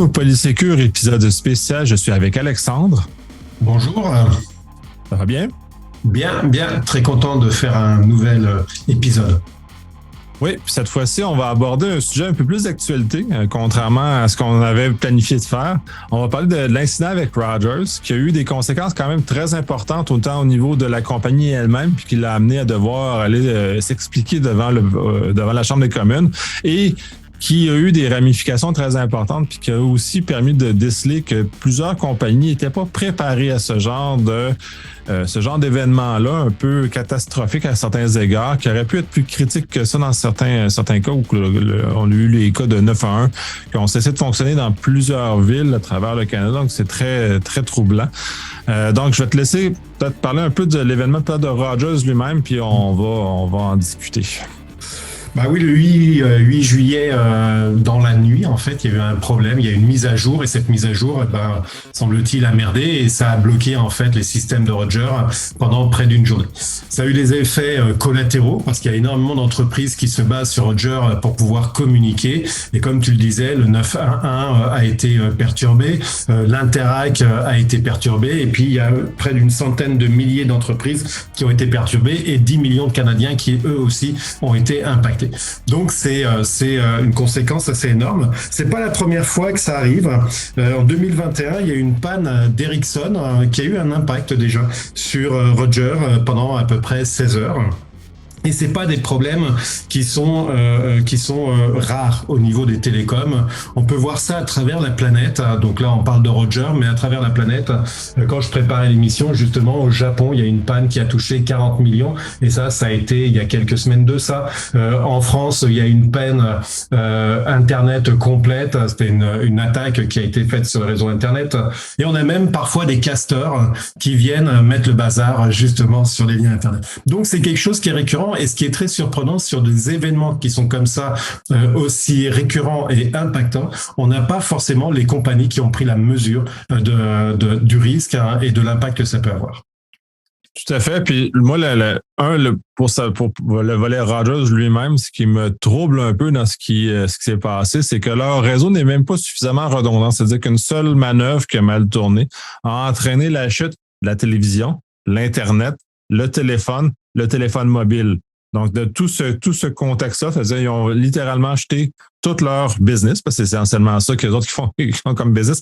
au Polysécure, épisode spécial. Je suis avec Alexandre. Bonjour. Ça va bien? Bien, bien. Très content de faire un nouvel épisode. Oui, puis cette fois-ci, on va aborder un sujet un peu plus d'actualité, contrairement à ce qu'on avait planifié de faire. On va parler de l'incident avec Rogers, qui a eu des conséquences quand même très importantes, autant au niveau de la compagnie elle-même, puis qui l'a amené à devoir aller s'expliquer devant la Chambre des communes, et qui a eu des ramifications très importantes, puis qui a aussi permis de déceler que plusieurs compagnies n'étaient pas préparées à ce genre d'événement-là, un peu catastrophique à certains égards, qui aurait pu être plus critique que ça dans certains cas, où on a eu les cas de 911 qui ont cessé de fonctionner dans plusieurs villes à travers le Canada, donc c'est très, très troublant. Donc, je vais te laisser peut-être parler un peu de l'événement de Rogers lui-même, puis on va en discuter. Bah oui, le 8 juillet, dans la nuit, en fait, il y a eu un problème, il y a une mise à jour, et cette mise à jour, semble-t-il, a merdé, et ça a bloqué, en fait, les systèmes de Rogers pendant près d'une journée. Ça a eu des effets collatéraux, parce qu'il y a énormément d'entreprises qui se basent sur Rogers pour pouvoir communiquer, et comme tu le disais, le 911 a été perturbé, l'Interac a été perturbé, et puis il y a près d'une centaine de milliers d'entreprises qui ont été perturbées, et 10 millions de Canadiens qui, eux aussi, ont été impactés. Donc c'est une conséquence assez énorme. C'est pas la première fois que ça arrive. En 2021, il y a eu une panne d'Ericsson qui a eu un impact déjà sur Rogers pendant à peu près 16 heures. Et c'est pas des problèmes qui sont rares au niveau des télécoms. On peut voir ça à travers la planète. Donc là, on parle de Rogers, mais à travers la planète. Quand je préparais l'émission, justement, au Japon, il y a une panne qui a touché 40 millions. Et ça a été il y a quelques semaines de ça. En France, il y a une panne Internet complète. C'était une attaque qui a été faite sur le réseau Internet. Et on a même parfois des casteurs qui viennent mettre le bazar justement sur les liens Internet. Donc c'est quelque chose qui est récurrent. Et ce qui est très surprenant sur des événements qui sont comme ça, aussi récurrents et impactants, on n'a pas forcément les compagnies qui ont pris la mesure du risque et de l'impact que ça peut avoir. Tout à fait. Puis moi, pour le volet Rogers lui-même, ce qui me trouble un peu dans ce qui s'est passé, c'est que leur réseau n'est même pas suffisamment redondant. C'est-à-dire qu'une seule manœuvre qui a mal tourné a entraîné la chute de la télévision, l'Internet, le téléphone mobile. Donc, de tout ce contexte-là, c'est-à-dire ils ont littéralement jeté tout leur business, parce que c'est essentiellement ça que les autres qui font comme business,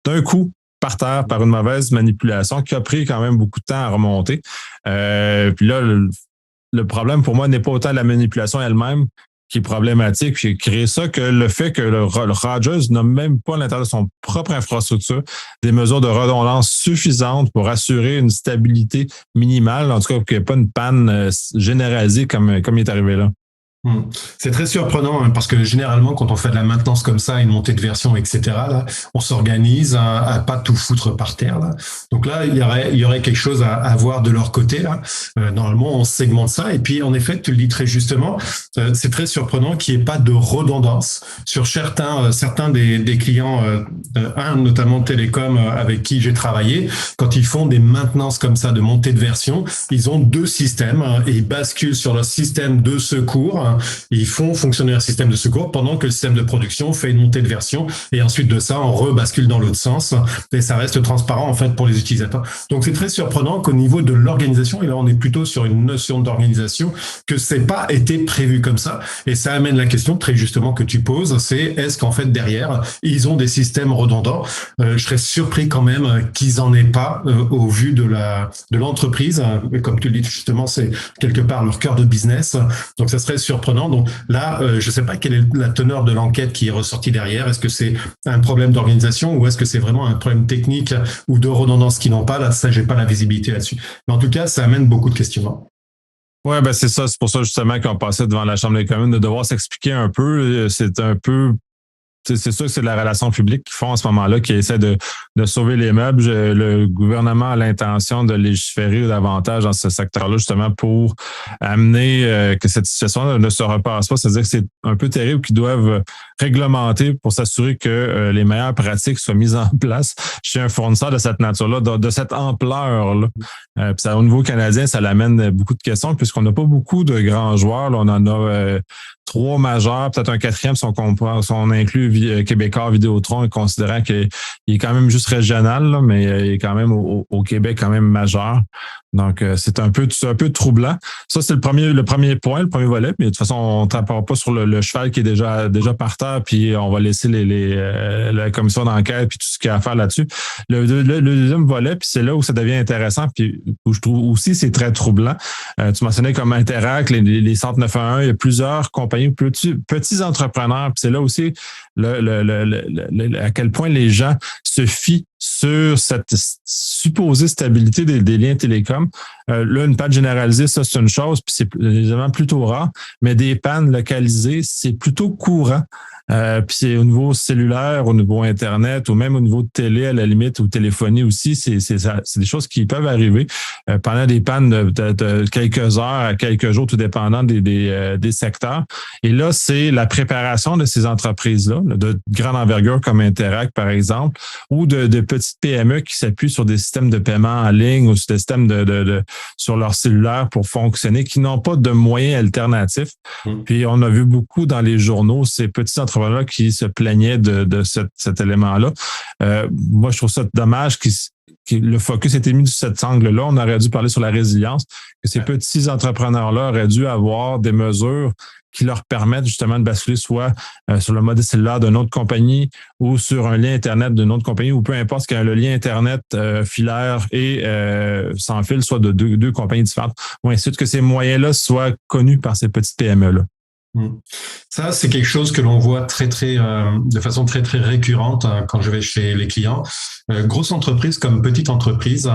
d'un coup, par terre, par une mauvaise manipulation qui a pris quand même beaucoup de temps à remonter. Puis là, le problème pour moi n'est pas autant la manipulation elle-même qui est problématique, puis créer ça, que le fait que le Rogers n'a même pas à l'intérieur de son propre infrastructure des mesures de redondance suffisantes pour assurer une stabilité minimale, en tout cas qu'il n'y ait pas une panne généralisée comme il est arrivé là. C'est très surprenant parce que généralement quand on fait de la maintenance comme ça, une montée de version, etc., là, on s'organise à pas tout foutre par terre. Là. Donc là, il y aurait quelque chose à voir de leur côté. Là. Normalement, on segmente ça. Et puis, en effet, tu le dis très justement, c'est très surprenant qu'il n'y ait pas de redondance sur certains des clients, notamment Télécom avec qui j'ai travaillé. Quand ils font des maintenances comme ça, de montée de version, ils ont deux systèmes et ils basculent sur leur système de secours. Ils font fonctionner un système de secours pendant que le système de production fait une montée de version et ensuite de ça, on rebascule dans l'autre sens et ça reste transparent en fait pour les utilisateurs. Donc c'est très surprenant qu'au niveau de l'organisation, et là on est plutôt sur une notion d'organisation, que c'est pas été prévu comme ça et ça amène la question très justement que tu poses, c'est est-ce qu'en fait derrière, ils ont des systèmes redondants? Je serais surpris quand même qu'ils en aient pas au vu de l'entreprise. Comme tu le dis justement, c'est quelque part leur cœur de business. Donc ça serait surprenant. Donc là, je ne sais pas quelle est la teneur de l'enquête qui est ressortie derrière. Est-ce que c'est un problème d'organisation ou est-ce que c'est vraiment un problème technique ou de redondance qu'ils n'ont pas? Là, ça, j'ai pas la visibilité là-dessus. Mais en tout cas, ça amène beaucoup de questionnements. Ouais, ben c'est ça. C'est pour ça justement qu'on passait devant la Chambre des communes de devoir s'expliquer un peu. C'est un peu... C'est sûr que c'est de la relation publique qu'ils font en ce moment-là, qui essaie de sauver les meubles. Le gouvernement a l'intention de légiférer davantage dans ce secteur-là, justement, pour amener que cette situation ne se repasse pas. C'est-à-dire que c'est un peu terrible qu'ils doivent réglementer pour s'assurer que les meilleures pratiques soient mises en place chez un fournisseur de cette nature-là, de cette ampleur-là. Puis ça, au niveau canadien, ça l'amène beaucoup de questions, puisqu'on n'a pas beaucoup de grands joueurs. Là, on en a trois majeurs, peut-être un quatrième si on inclut Québécois Vidéotron, considérant qu'il est quand même juste régional, là, mais il est quand même au Québec quand même majeur. Donc, c'est un peu troublant. Ça, c'est le premier point, le premier volet. Mais de toute façon, on ne tapera pas sur le cheval qui est déjà par terre, puis on va laisser la commission d'enquête puis tout ce qu'il y a à faire là-dessus. Le deuxième volet, puis c'est là où ça devient intéressant, puis où je trouve aussi c'est très troublant. Tu mentionnais comme Interact, les centres 911, il y a plusieurs compagnies, petits entrepreneurs, puis c'est là aussi à quel point les gens se fient sur cette supposée stabilité des liens télécoms. Là, une panne généralisée, ça, c'est une chose, puis c'est évidemment plutôt rare, mais des pannes localisées, c'est plutôt courant. Puis c'est au niveau cellulaire, au niveau Internet, ou même au niveau de télé, à la limite, ou téléphonie aussi, c'est des choses qui peuvent arriver pendant des pannes de quelques heures à quelques jours, tout dépendant des secteurs. Et là, c'est la préparation de ces entreprises-là, de grande envergure comme Interact, par exemple, ou de petites PME qui s'appuient sur des systèmes de paiement en ligne ou sur des systèmes sur leur cellulaire pour fonctionner, qui n'ont pas de moyens alternatifs. Puis on a vu beaucoup dans les journaux ces petits entrepreneurs qui se plaignaient de cet élément-là. Moi, je trouve ça dommage que le focus ait été mis sur cet angle-là. On aurait dû parler sur la résilience, que ces petits entrepreneurs-là auraient dû avoir des mesures qui leur permettent justement de basculer soit sur le modèle cellulaire d'une autre compagnie ou sur un lien Internet d'une autre compagnie, ou peu importe que le lien Internet filaire et sans fil soit de deux compagnies différentes, ou ainsi de suite, que ces moyens-là soient connus par ces petites PME-là. Ça, c'est quelque chose que l'on voit de façon très, très récurrente quand je vais chez les clients. Grosse entreprise comme petite entreprise,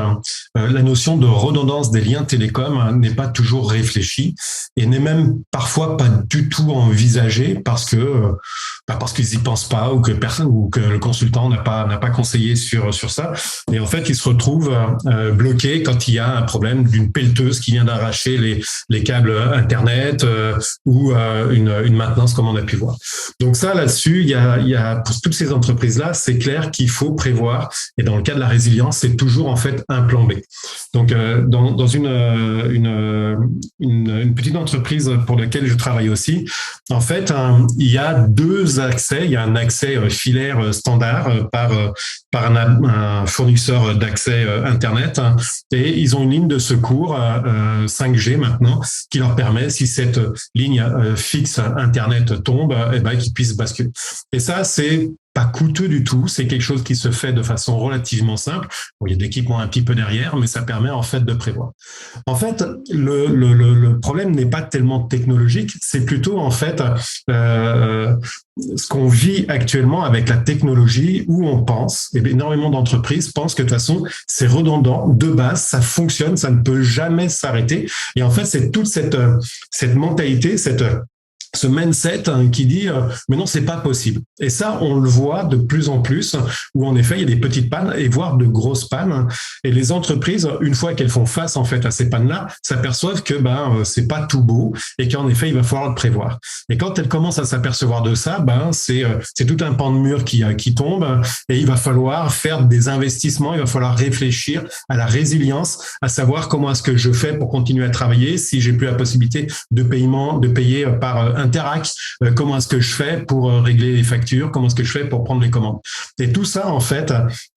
la notion de redondance des liens télécoms n'est pas toujours réfléchie et n'est même parfois pas du tout envisagée parce qu'ils y pensent pas ou que le consultant n'a pas conseillé sur ça. Et en fait, ils se retrouvent bloqués quand il y a un problème d'une pelleteuse qui vient d'arracher les câbles Internet ou une maintenance comme on a pu voir. Donc ça, là-dessus, il y a pour toutes ces entreprises-là, c'est clair qu'il faut prévoir. Et dans le cas de la résilience, c'est toujours en fait un plan B. Donc dans une petite entreprise pour laquelle je travaille aussi, en fait, il y a deux accès. Il y a un accès filaire standard par un fournisseur d'accès Internet, et ils ont une ligne de secours 5G maintenant qui leur permet, si cette ligne fixe Internet tombe, qu'ils puissent basculer. Et ça, c'est pas coûteux du tout, c'est quelque chose qui se fait de façon relativement simple. Bon, il y a de l'équipement un petit peu derrière, mais ça permet en fait de prévoir. En fait, le problème n'est pas tellement technologique, c'est plutôt en fait ce qu'on vit actuellement avec la technologie, où on pense, et énormément d'entreprises pensent que de toute façon c'est redondant, de base, ça fonctionne, ça ne peut jamais s'arrêter. Et en fait, c'est toute cette mentalité, ce mindset qui dit mais non, c'est pas possible. Et ça, on le voit de plus en plus, où en effet il y a des petites pannes et voire de grosses pannes. Et les entreprises, une fois qu'elles font face en fait à ces pannes-là, s'aperçoivent que c'est pas tout beau et qu'en effet il va falloir le prévoir. Et quand elles commencent à s'apercevoir de ça, c'est tout un pan de mur qui tombe, et il va falloir faire des investissements, il va falloir réfléchir à la résilience, à savoir comment est-ce que je fais pour continuer à travailler si j'ai plus la possibilité de payer par Interact, comment est-ce que je fais pour régler les factures, comment est-ce que je fais pour prendre les commandes. Et tout ça, en fait,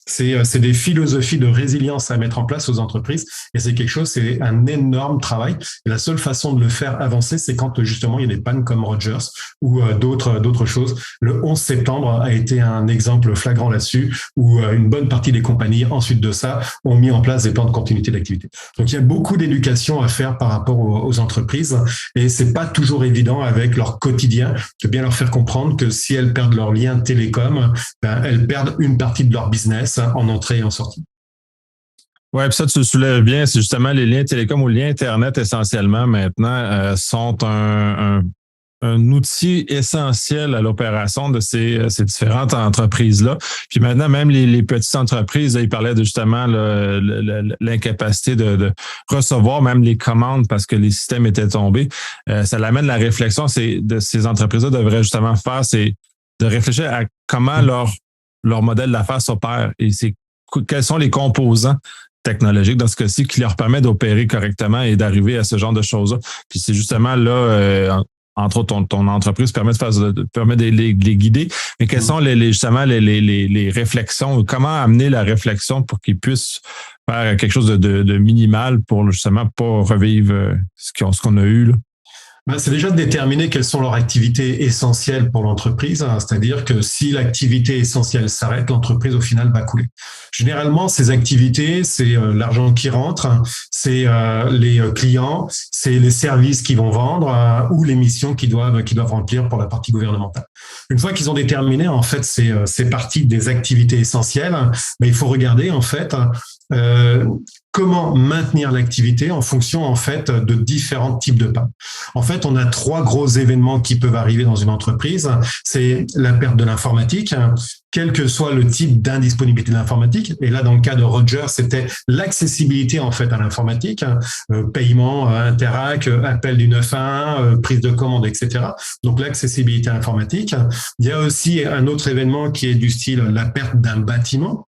c'est des philosophies de résilience à mettre en place aux entreprises, et c'est quelque chose, c'est un énorme travail. Et la seule façon de le faire avancer, c'est quand justement il y a des pannes comme Rogers ou d'autres choses. Le 11 septembre a été un exemple flagrant là-dessus, où une bonne partie des compagnies, ensuite de ça, ont mis en place des plans de continuité d'activité. Donc il y a beaucoup d'éducation à faire par rapport aux entreprises, et c'est pas toujours évident avec leur quotidien de bien leur faire comprendre que si elles perdent leur lien télécom, elles perdent une partie de leur business en entrée et en sortie. Oui, puis ça, tu le soulèves bien, c'est justement les liens télécom ou les liens Internet essentiellement maintenant sont un outil essentiel à l'opération de ces différentes entreprises-là. Puis maintenant, même les petites entreprises, là, ils parlaient de justement l'incapacité de recevoir même les commandes parce que les systèmes étaient tombés. Ça l'amène la réflexion, de ces entreprises-là devraient justement faire, c'est de réfléchir à comment leur modèle d'affaires s'opère et quels sont les composants technologiques dans ce cas-ci qui leur permettent d'opérer correctement et d'arriver à ce genre de choses-là. Puis c'est justement là, entre autres, ton entreprise permet de les guider. Mais quelles sont justement les réflexions? Comment amener la réflexion pour qu'ils puissent faire quelque chose de minimal pour justement pas revivre ce qu'on a eu, là? C'est déjà de déterminer quelles sont leurs activités essentielles pour l'entreprise, hein. C'est-à-dire que si l'activité essentielle s'arrête, l'entreprise au final va couler. Généralement, ces activités, c'est l'argent qui rentre, hein, c'est les clients, c'est les services qu'ils vont vendre ou les missions qu'ils doivent remplir pour la partie gouvernementale. Une fois qu'ils ont déterminé en fait ces parties des activités essentielles, il faut regarder en fait comment maintenir l'activité en fonction en fait de différents types de pannes. En fait, on a 3 gros événements qui peuvent arriver dans une entreprise. C'est la perte de l'informatique, quel que soit le type d'indisponibilité de l'informatique. Et là, dans le cas de Roger, c'était l'accessibilité en fait à l'informatique, paiement, Interac, appel du 911, prise de commande, etc. Donc l'accessibilité à l'informatique. Il y a aussi un autre événement qui est du style la perte d'un bâtiment.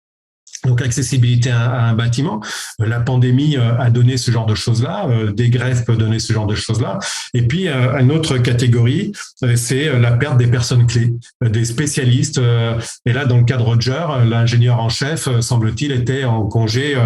Donc, accessibilité à un bâtiment. La pandémie a donné ce genre de choses-là. Des grèves peuvent donner ce genre de choses-là. Et puis, une autre catégorie, c'est la perte des personnes clés, des spécialistes. Et là, dans le cas de Roger, l'ingénieur en chef, semble-t-il, était en congé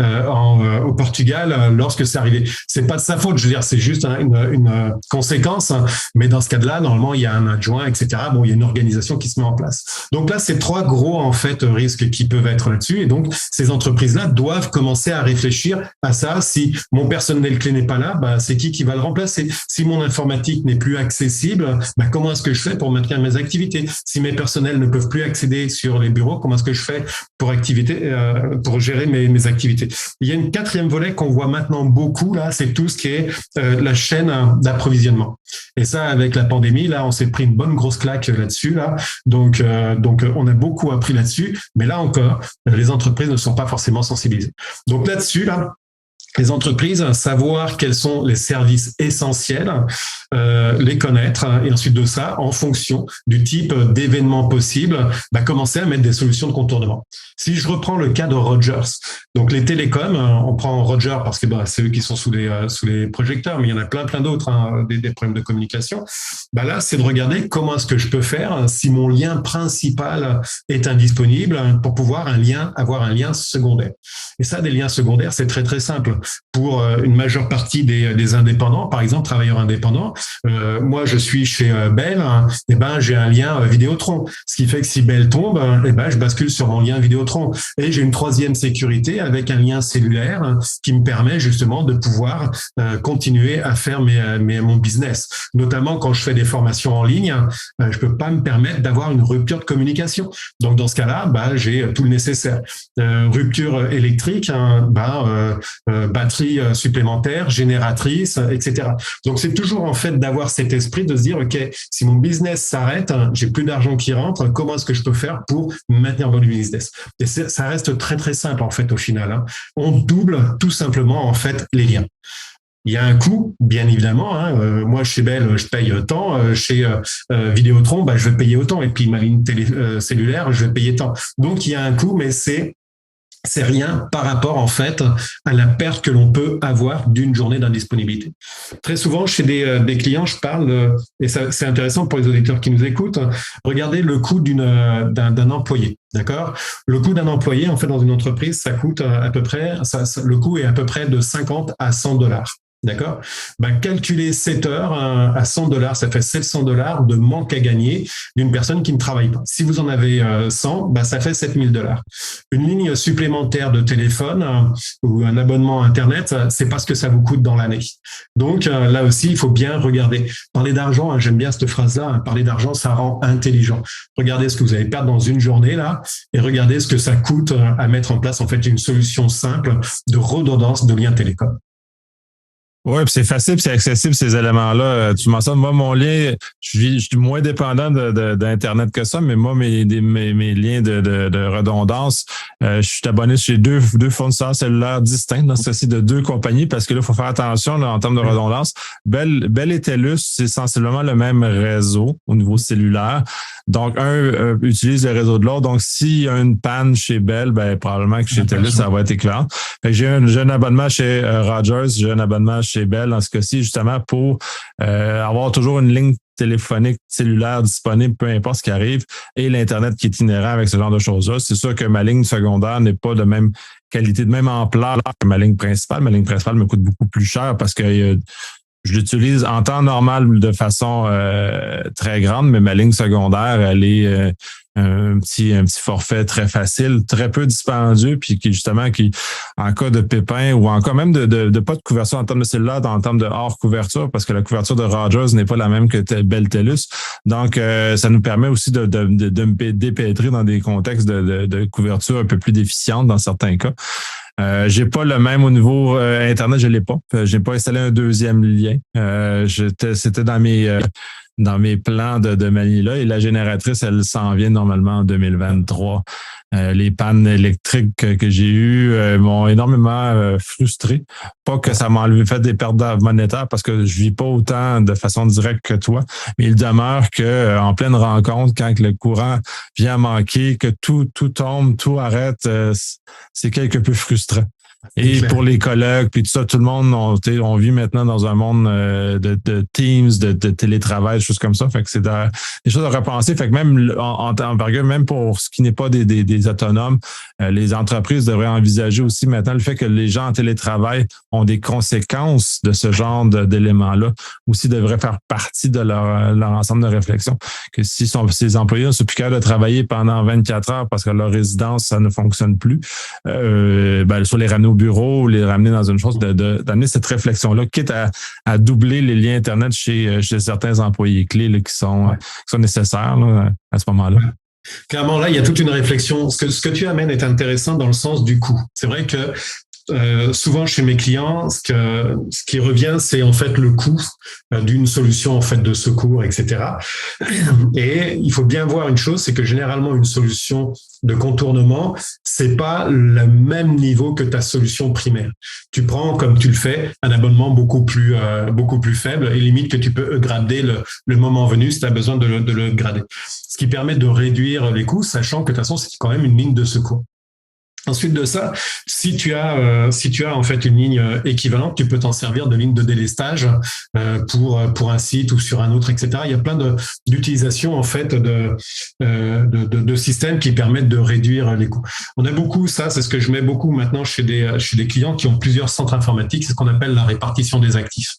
au Portugal lorsque c'est arrivé. C'est pas de sa faute, je veux dire, c'est juste une conséquence. Mais dans ce cas-là, normalement, il y a un adjoint, etc. Bon, il y a une organisation qui se met en place. Donc là, c'est 3 gros, en fait, risques qui peuvent être là-dessus. Et donc, ces entreprises-là doivent commencer à réfléchir à ça. Si mon personnel clé n'est pas là, c'est qui va le remplacer? Si mon informatique n'est plus accessible, comment est-ce que je fais pour maintenir mes activités? Si mes personnels ne peuvent plus accéder sur les bureaux, comment est-ce que je fais pour gérer mes activités? Il y a une 4e volet qu'on voit maintenant beaucoup, là, c'est tout ce qui est la chaîne d'approvisionnement. Et ça, avec la pandémie, là, on s'est pris une bonne grosse claque là-dessus, là. Donc, on a beaucoup appris là-dessus. Mais là encore, les entreprises ne sont pas forcément sensibilisées. Donc là-dessus, les entreprises, savoir quels sont les services essentiels, les connaître, et ensuite de ça, en fonction du type d'événement possible, commencer à mettre des solutions de contournement. Si je reprends le cas de Rogers, donc les télécoms, on prend Rogers parce que c'est eux qui sont sous les projecteurs, mais il y en a plein d'autres, des problèmes de communication. Là, c'est de regarder comment est-ce que je peux faire si mon lien principal est indisponible pour pouvoir avoir un lien secondaire. Et ça, des liens secondaires, c'est très très simple. Pour une majeure partie des indépendants, par exemple travailleurs indépendants, moi je suis chez Bell, j'ai un lien Vidéotron, ce qui fait que si Bell tombe, je bascule sur mon lien Vidéotron, et j'ai une 3e sécurité avec un lien cellulaire qui me permet justement de pouvoir continuer à faire mon business, notamment quand je fais des formations en ligne. Je peux pas me permettre d'avoir une rupture de communication, donc dans ce cas-là, j'ai tout le nécessaire. Rupture électrique, batterie supplémentaire, génératrice, etc. Donc, c'est toujours en fait d'avoir cet esprit de se dire, OK, si mon business s'arrête, j'ai plus d'argent qui rentre, comment est-ce que je peux faire pour maintenir mon business? Et ça reste très, très simple en fait au final. On double tout simplement en fait les liens. Il y a un coût, bien évidemment. Moi, chez Bell, je paye tant. Chez Vidéotron, je vais payer autant. Et puis, ma ligne cellulaire, je vais payer tant. Donc, il y a un coût, mais c'est rien par rapport en fait à la perte que l'on peut avoir d'une journée d'indisponibilité. Très souvent chez des clients, je parle et ça, c'est intéressant pour les auditeurs qui nous écoutent. Regardez le coût d'un employé, d'accord? Le coût d'un employé en fait dans une entreprise, ça coûte à peu près, le coût est à peu près de 50 à 100 $. D'accord? Calculer 7 heures à $100, ça fait $700 de manque à gagner d'une personne qui ne travaille pas. Si vous en avez 100, ça fait $7 000. Une ligne supplémentaire de téléphone ou un abonnement Internet, c'est pas ce que ça vous coûte dans l'année. Donc là aussi, il faut bien regarder. Parler d'argent, j'aime bien cette phrase-là, parler d'argent, ça rend intelligent. Regardez ce que vous allez perdre dans une journée là et regardez ce que ça coûte à mettre en place en fait une solution simple de redondance de lien télécom. Oui, puis c'est facile, puis c'est accessible, ces éléments-là. Tu mentionnes, moi, mon lien, je suis moins dépendant d'Internet que ça, mais moi, mes liens de redondance, je suis abonné chez deux fournisseurs cellulaires distincts, dans ce cas-ci de 2 compagnies, parce que là, il faut faire attention là, en termes de redondance. Bell et TELUS, c'est sensiblement le même réseau au niveau cellulaire. Donc, un utilise le réseau de l'autre. Donc, s'il y a une panne chez Bell, probablement que chez TELUS, ça va être éclairant. Fait que j'ai un abonnement chez Rogers, j'ai un abonnement chez chez Bell dans ce cas-ci, justement pour avoir toujours une ligne téléphonique cellulaire disponible, peu importe ce qui arrive, et l'Internet qui est inhérent avec ce genre de choses-là. C'est sûr que ma ligne secondaire n'est pas de même qualité, de même ampleur que ma ligne principale. Ma ligne principale me coûte beaucoup plus cher parce que je l'utilise en temps normal de façon très grande, mais ma ligne secondaire, elle est un petit forfait très facile, très peu dispendieux, puis qui en cas de pépin ou en cas même de pas de couverture en termes de cellulaire, en termes de hors couverture, parce que la couverture de Rogers n'est pas la même que Bell TELUS. Donc, ça nous permet aussi de me dépêtrer dans des contextes de couverture un peu plus déficiente dans certains cas. J'ai pas le même au niveau Internet, je l'ai pas. J'ai pas installé un deuxième lien. C'était dans mes plans de Manila et la génératrice, elle s'en vient normalement en 2023. Les pannes électriques que j'ai eues m'ont énormément frustré. Pas que ça m'a fait des pertes monétaires parce que je vis pas autant de façon directe que toi, mais il demeure que en pleine rencontre, quand le courant vient à manquer, que tout tombe, tout arrête, c'est quelque peu frustrant. Et pour les collègues, puis tout ça, tout le monde, on vit maintenant dans un monde de Teams, de télétravail, des choses comme ça. Fait que c'est des choses à repenser. Fait que même en envergure, même pour ce qui n'est pas des autonomes, les entreprises devraient envisager aussi maintenant le fait que les gens en télétravail ont des conséquences de ce genre d'éléments-là, aussi devraient faire partie de leur ensemble de réflexion. Que si ces employés ne sont plus capables de travailler pendant 24 heures parce que leur résidence, ça ne fonctionne plus, soit les ramener au bureau, les ramener dans une chose, d'amener cette réflexion-là, quitte à doubler les liens Internet chez certains employés clés là, qui sont nécessaires là, à ce moment-là. Clairement, là, il y a toute une réflexion. Ce que tu amènes est intéressant dans le sens du coût. C'est vrai que souvent chez mes clients, ce qui revient, c'est en fait le coût d'une solution en fait de secours, etc. Et il faut bien voir une chose, c'est que généralement une solution de contournement, c'est pas le même niveau que ta solution primaire. Tu prends, comme tu le fais, un abonnement beaucoup plus faible et limite que tu peux grader le moment venu si tu as besoin de le grader. Ce qui permet de réduire les coûts, sachant que de toute façon, c'est quand même une ligne de secours. Ensuite de ça, si tu as en fait une ligne équivalente, tu peux t'en servir de ligne de délestage pour un site ou sur un autre, etc. Il y a plein d'utilisations en fait de systèmes qui permettent de réduire les coûts. On a beaucoup ça, c'est ce que je mets beaucoup maintenant chez des clients qui ont plusieurs centres informatiques, c'est ce qu'on appelle la répartition des actifs.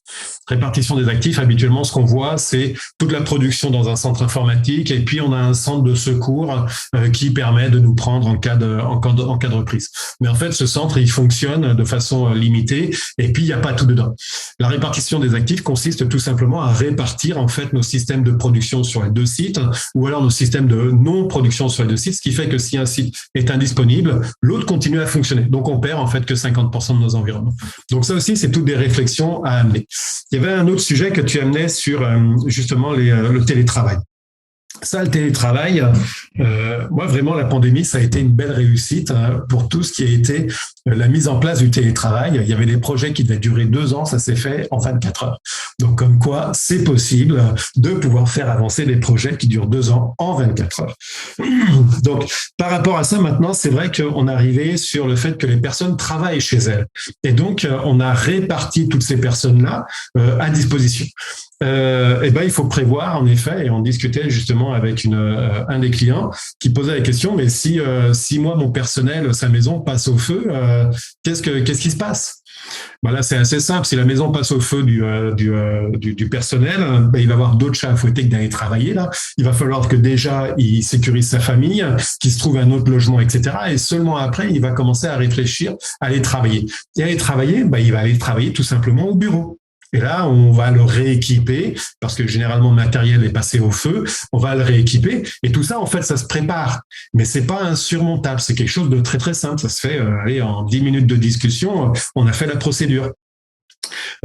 Répartition des actifs, habituellement, ce qu'on voit, c'est toute la production dans un centre informatique et puis on a un centre de secours qui permet de nous prendre en cas de reprise. Mais en fait, ce centre, il fonctionne de façon limitée et puis il n'y a pas tout dedans. La répartition des actifs consiste tout simplement à répartir en fait nos systèmes de production sur les deux sites ou alors nos systèmes de non-production sur les deux sites, ce qui fait que si un site est indisponible, l'autre continue à fonctionner. Donc, on perd en fait que 50% de nos environnements. Donc, ça aussi, c'est toutes des réflexions à amener. Il y avait un autre sujet que tu amenais sur justement le télétravail. Ça, le télétravail, moi, vraiment, la pandémie, ça a été une belle réussite pour tout ce qui a été la mise en place du télétravail. Il y avait des projets qui devaient durer 2 ans, ça s'est fait en 24 heures. Donc, comme quoi, c'est possible de pouvoir faire avancer des projets qui durent 2 ans en 24 heures. Donc, par rapport à ça, maintenant, c'est vrai qu'on est arrivé sur le fait que les personnes travaillent chez elles. Et donc, on a réparti toutes ces personnes-là à disposition. Il faut prévoir, en effet, et on discutait justement avec un des clients qui posait la question, mais si moi, mon personnel, sa maison passe au feu, qu'est-ce qui se passe? Là, c'est assez simple. Si la maison passe au feu du personnel, il va avoir d'autres chats à fouetter que d'aller travailler. Là, il va falloir que déjà il sécurise sa famille, qu'il se trouve un autre logement, etc. Et seulement après, il va commencer à réfléchir à aller travailler. Et aller travailler, il va aller travailler tout simplement au bureau. Et là, on va le rééquiper parce que généralement le matériel est passé au feu. On va le rééquiper et tout ça, en fait, ça se prépare. Mais c'est pas insurmontable. C'est quelque chose de très très simple. Ça se fait en 10 minutes de discussion. On a fait la procédure.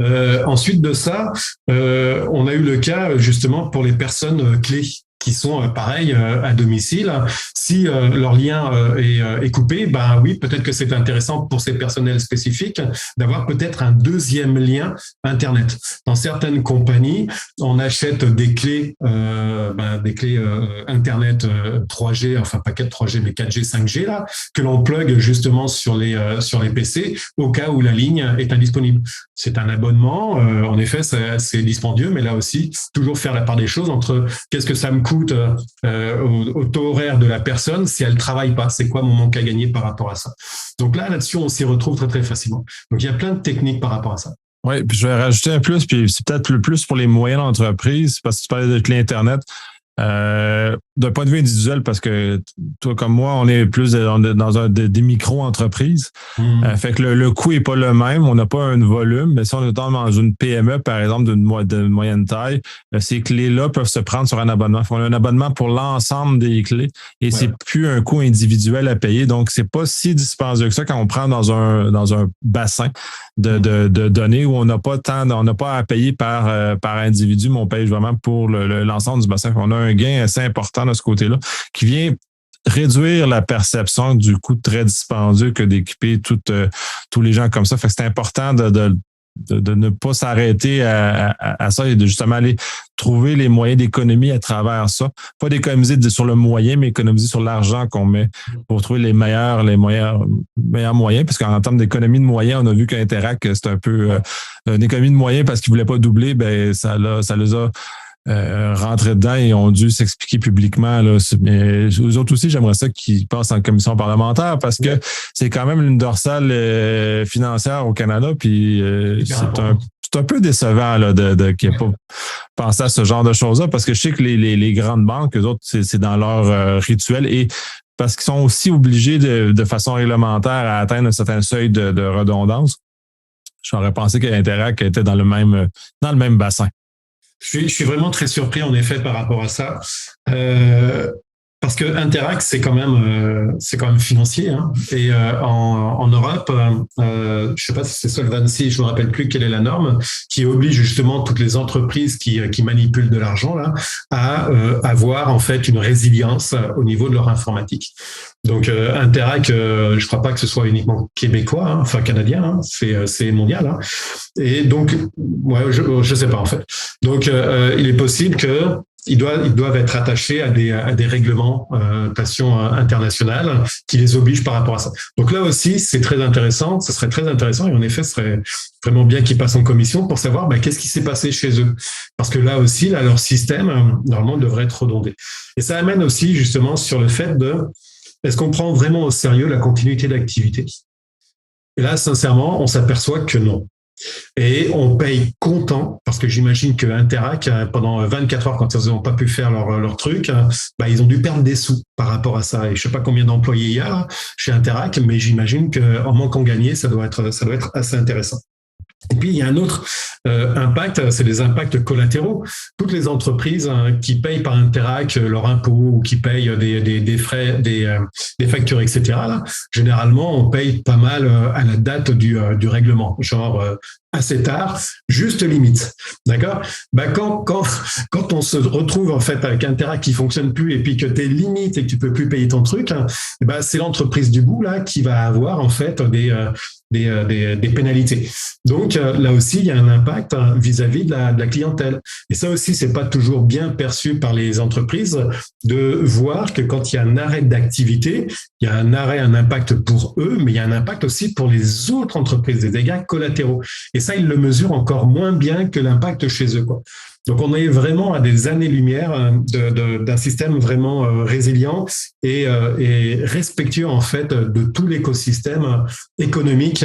Ensuite de ça, on a eu le cas justement pour les personnes clés. qui sont pareil à domicile. Si leur lien est coupé, ben oui, peut-être que c'est intéressant pour ces personnels spécifiques d'avoir peut-être un deuxième lien Internet. Dans certaines compagnies, on achète des clés Internet 3G, enfin pas 3G, mais 4G, 5G là, que l'on plug justement sur les PC au cas où la ligne est indisponible. C'est un abonnement, en effet, c'est dispendieux, mais là aussi, toujours faire la part des choses entre qu'est-ce que ça me coûte au taux horaire de la personne si elle travaille pas, c'est quoi mon manque à gagner par rapport à ça. Donc là-dessus, on s'y retrouve très très facilement. Donc il y a plein de techniques par rapport à ça. Oui, puis je vais rajouter un plus, puis c'est peut-être le plus pour les moyennes entreprises, parce que tu parlais de clé Internet. D'un point de vue individuel, parce que toi comme moi, on est plus dans des micro-entreprises. Fait que le coût est pas le même, on n'a pas un volume, mais si on est dans une PME, par exemple, de moyenne taille, ces clés-là peuvent se prendre sur un abonnement. On a un abonnement pour l'ensemble des clés et c'est plus un coût individuel à payer. Donc, c'est pas si dispendieux que ça quand on prend dans un bassin de données où on n'a pas à payer par individu, mais on paye vraiment pour l'ensemble du bassin. On a un gain assez important de ce côté-là qui vient réduire la perception du coût très dispendieux que d'équiper tous les gens comme ça. Fait que c'est important de ne pas s'arrêter à ça et de justement aller trouver les moyens d'économie à travers ça. Pas d'économiser sur le moyen, mais économiser sur l'argent qu'on met pour trouver les meilleurs moyens. Parce qu'en termes d'économie de moyens, on a vu qu'Interact, c'est un peu une économie de moyens parce qu'ils voulaient pas doubler, ben ça les a rentrés dedans et ont dû s'expliquer publiquement. Là. Mais eux autres aussi, j'aimerais ça qu'ils passent en commission parlementaire parce que c'est quand même une dorsale financière au Canada. Puis c'est un peu décevant là, qu'il n'y ait pas pensé à ce genre de choses-là parce que je sais que les grandes banques, eux autres, c'est dans leur rituel et parce qu'ils sont aussi obligés de façon réglementaire à atteindre un certain seuil de redondance. J'aurais pensé qu'Interact était dans le même bassin. Je suis vraiment très surpris en effet par rapport à ça. Parce que Interact, c'est quand même financier. Hein. Et en Europe, je sais pas si c'est Solvency, je me rappelle plus quelle est la norme, qui oblige justement toutes les entreprises qui manipulent de l'argent là à avoir en fait une résilience au niveau de leur informatique. Donc Interact, je crois pas que ce soit uniquement québécois, hein, enfin canadien, hein, c'est mondial. Hein. Et donc, ouais, je sais pas en fait. Donc il est possible que ils doivent être attachés à des réglementations internationales qui les obligent par rapport à ça. Donc là aussi, c'est très intéressant, ce serait très intéressant et en effet, ce serait vraiment bien qu'ils passent en commission pour savoir qu'est-ce qui s'est passé chez eux. Parce que là aussi, leur système, normalement, devrait être redondé. Et ça amène aussi justement sur le fait est-ce qu'on prend vraiment au sérieux la continuité d'activité? Et là, sincèrement, on s'aperçoit que non. Et on paye comptant, parce que j'imagine que Interact, pendant 24 heures, quand ils n'ont pas pu faire leur truc, ils ont dû perdre des sous par rapport à ça. Et je ne sais pas combien d'employés il y a chez Interact, mais j'imagine qu'en manquant gagner, ça doit être assez intéressant. Et puis, il y a un autre impact, c'est les impacts collatéraux. Toutes les entreprises qui payent par Interact leurs impôts ou qui payent des frais, des factures, etc., là, généralement, on paye pas mal à la date du règlement, genre assez tard, juste limite. D'accord? Quand on se retrouve en fait avec Interact qui fonctionne plus et puis que t'es limite et que tu peux plus payer ton truc, c'est l'entreprise du bout là qui va avoir en fait des pénalités. Donc là aussi, il y a un impact vis-à-vis de la clientèle. Et ça aussi, c'est pas toujours bien perçu par les entreprises de voir que quand il y a un arrêt d'activité, il y a un impact pour eux, mais il y a un impact aussi pour les autres entreprises, des dégâts collatéraux. Et ça, ils le mesurent encore moins bien que l'impact chez eux, quoi. Donc, on est vraiment à des années-lumière d'un système vraiment résilient et respectueux, en fait, de tout l'écosystème économique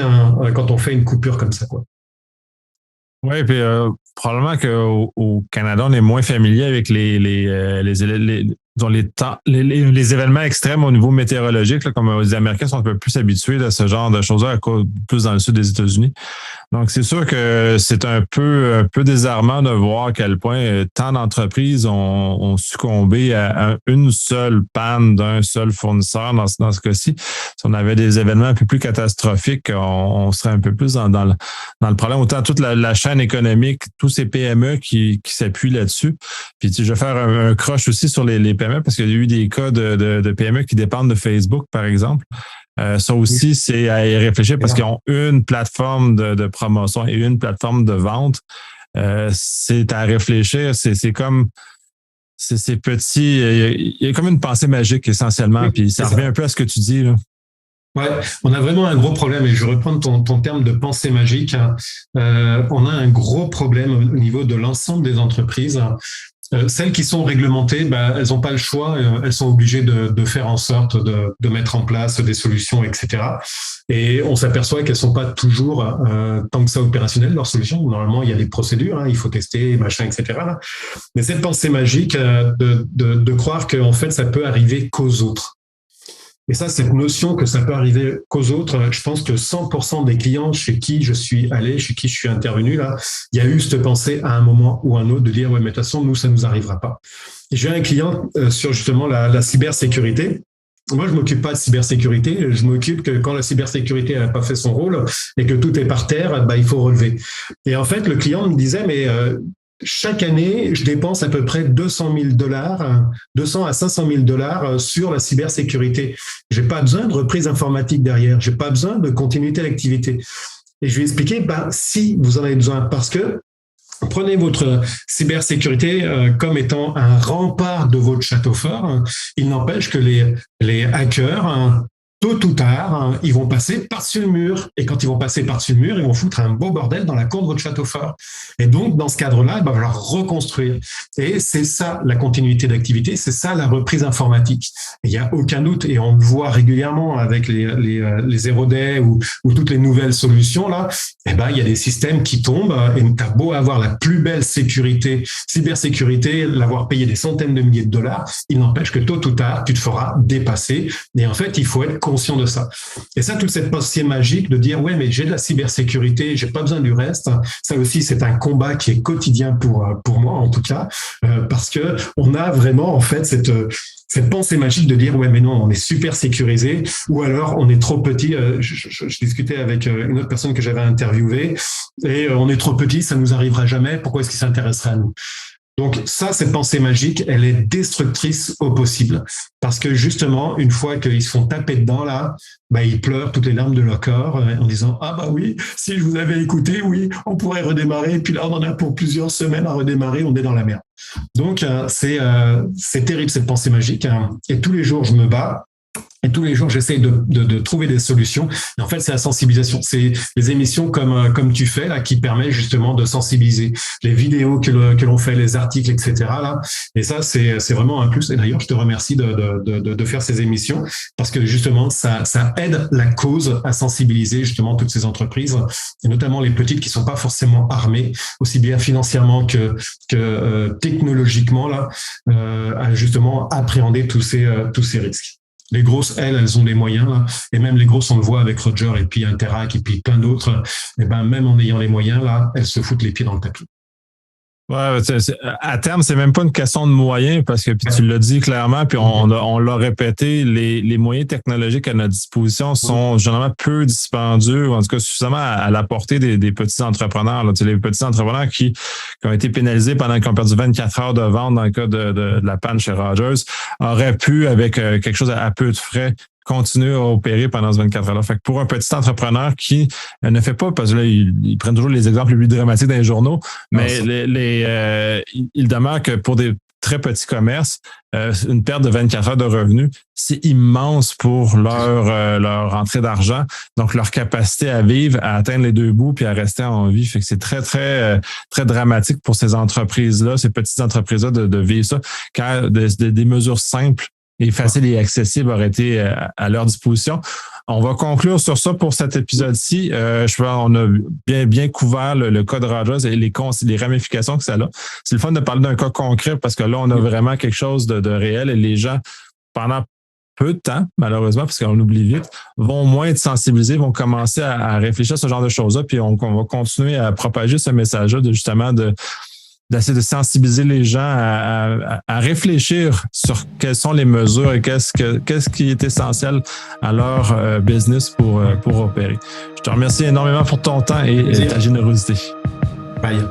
quand on fait une coupure comme ça, quoi. Oui, puis probablement qu'au Canada, on est moins familier avec les événements extrêmes au niveau météorologique, là, comme les Américains sont un peu plus habitués à ce genre de choses-là, plus dans le sud des États-Unis. Donc, c'est sûr que c'est un peu désarmant de voir à quel point tant d'entreprises ont succombé à une seule panne d'un seul fournisseur dans ce cas-ci. Si on avait des événements un peu plus catastrophiques, on serait un peu plus dans le problème. Autant toute la chaîne économique, tous ces PME qui s'appuient là-dessus. Puis, je vais faire un croche aussi sur les PME parce qu'il y a eu des cas de PME qui dépendent de Facebook, par exemple. Ça aussi, c'est à y réfléchir parce qu'ils ont une plateforme de promotion et une plateforme de vente. C'est à réfléchir. C'est comme c'est petit. Il y a comme une pensée magique essentiellement. Puis ça revient un peu à ce que tu dis là. Ouais, on a vraiment un gros problème, et je reprends ton terme de pensée magique. On a un gros problème au niveau de l'ensemble des entreprises. Celles qui sont réglementées, elles n'ont pas le choix, elles sont obligées de faire en sorte de mettre en place des solutions, etc. Et on s'aperçoit qu'elles sont pas toujours tant que ça opérationnelles, leurs solutions. Normalement, il y a des procédures, il faut tester, machin, etc. Mais cette pensée magique de croire qu'en fait, ça peut arriver qu'aux autres. Et ça, cette notion que ça peut arriver qu'aux autres, je pense que 100% des clients chez qui je suis allé, chez qui je suis intervenu, là, il y a eu cette pensée à un moment ou un autre de dire, ouais, mais de toute façon, nous, ça nous arrivera pas. Et j'ai un client sur justement la cybersécurité. Moi, je m'occupe pas de cybersécurité. Je m'occupe que quand la cybersécurité n'a pas fait son rôle et que tout est par terre, il faut relever. Et en fait, le client me disait, mais chaque année, je dépense à peu près $200 à $500 sur la cybersécurité. J'ai pas besoin de reprise informatique derrière. J'ai pas besoin de continuité d'activité. Et je lui ai expliqué, si vous en avez besoin, parce que prenez votre cybersécurité comme étant un rempart de votre château fort. Il n'empêche que les hackers, tôt ou tard, ils vont passer par-dessus le mur. Et quand ils vont passer par-dessus le mur, ils vont foutre un beau bordel dans la cour de votre château fort. Et donc, dans ce cadre-là, il va falloir reconstruire. Et c'est ça, la continuité d'activité, c'est ça, la reprise informatique. Il n'y a aucun doute, et on le voit régulièrement avec les zero day ou toutes les nouvelles solutions, là, il y a des systèmes qui tombent, et tu as beau avoir la plus belle cybersécurité, l'avoir payé des centaines de milliers de dollars, il n'empêche que tôt ou tard, tu te feras dépasser. Et en fait, il faut être conscient de ça. Et ça, toute cette pensée magique de dire, ouais, mais j'ai de la cybersécurité, j'ai pas besoin du reste. Ça aussi, c'est un combat qui est quotidien pour moi, en tout cas, parce que on a vraiment, en fait, cette pensée magique de dire, ouais, mais non, on est super sécurisé, ou alors on est trop petit. Je discutais avec une autre personne que j'avais interviewée, et on est trop petit, ça nous arrivera jamais. Pourquoi est-ce qu'il s'intéresserait à nous? Donc ça, cette pensée magique, elle est destructrice au possible. Parce que justement, une fois qu'ils se font taper dedans, là, ils pleurent toutes les larmes de leur corps en disant « Ah oui, si je vous avais écouté, oui, on pourrait redémarrer. » Et puis là, on en a pour plusieurs semaines à redémarrer, on est dans la merde. Donc, c'est terrible, cette pensée magique. Et tous les jours, je me bats. Et tous les jours, j'essaie de trouver des solutions. Et en fait, c'est la sensibilisation. C'est les émissions comme tu fais, là, qui permettent justement de sensibiliser. Les vidéos que l'on fait, les articles, etc. Là. Et ça, c'est vraiment un plus. Et d'ailleurs, je te remercie de faire ces émissions parce que justement, ça aide la cause à sensibiliser justement toutes ces entreprises, et notamment les petites qui sont pas forcément armées, aussi bien financièrement que technologiquement, là, à justement appréhender tous ces risques. Les grosses, elles ont les moyens, là, et même les grosses, on le voit avec Roger et puis Interact et puis plein d'autres, et même en ayant les moyens, là, elles se foutent les pieds dans le tapis. Ouais, à terme, c'est même pas une question de moyens parce que puis tu l'as dit clairement, puis on l'a répété, les moyens technologiques à notre disposition sont généralement peu dispendieux, ou en tout cas suffisamment à la portée des petits entrepreneurs. Là. Les petits entrepreneurs qui ont été pénalisés pendant qu'ils ont perdu 24 heures de vente dans le cas de la panne chez Rogers auraient pu, avec quelque chose à peu de frais, continuer à opérer pendant ce 24 heures-là. Fait que pour un petit entrepreneur qui ne fait pas, parce que là, ils prennent toujours les exemples les plus dramatiques dans les journaux, mais il demeure que pour des très petits commerces, une perte de 24 heures de revenus, c'est immense pour leur entrée d'argent. Donc, leur capacité à vivre, à atteindre les deux bouts puis à rester en vie. Fait que c'est très, très, très dramatique pour ces entreprises-là, ces petites entreprises-là de vivre ça, car des mesures simples et facile et accessible auraient été à leur disposition. On va conclure sur ça pour cet épisode-ci. Je pense qu'on a bien couvert le cas de Rogers et les ramifications que ça a. C'est le fun de parler d'un cas concret parce que là, on a vraiment quelque chose de réel et les gens, pendant peu de temps, malheureusement, parce qu'on oublie vite, vont moins être sensibilisés, vont commencer à réfléchir à ce genre de choses-là, puis on va continuer à propager ce message-là d'essayer de sensibiliser les gens à réfléchir sur quelles sont les mesures et qu'est-ce qui est essentiel à leur business pour opérer. Je te remercie énormément pour ton temps et ta générosité. Bye.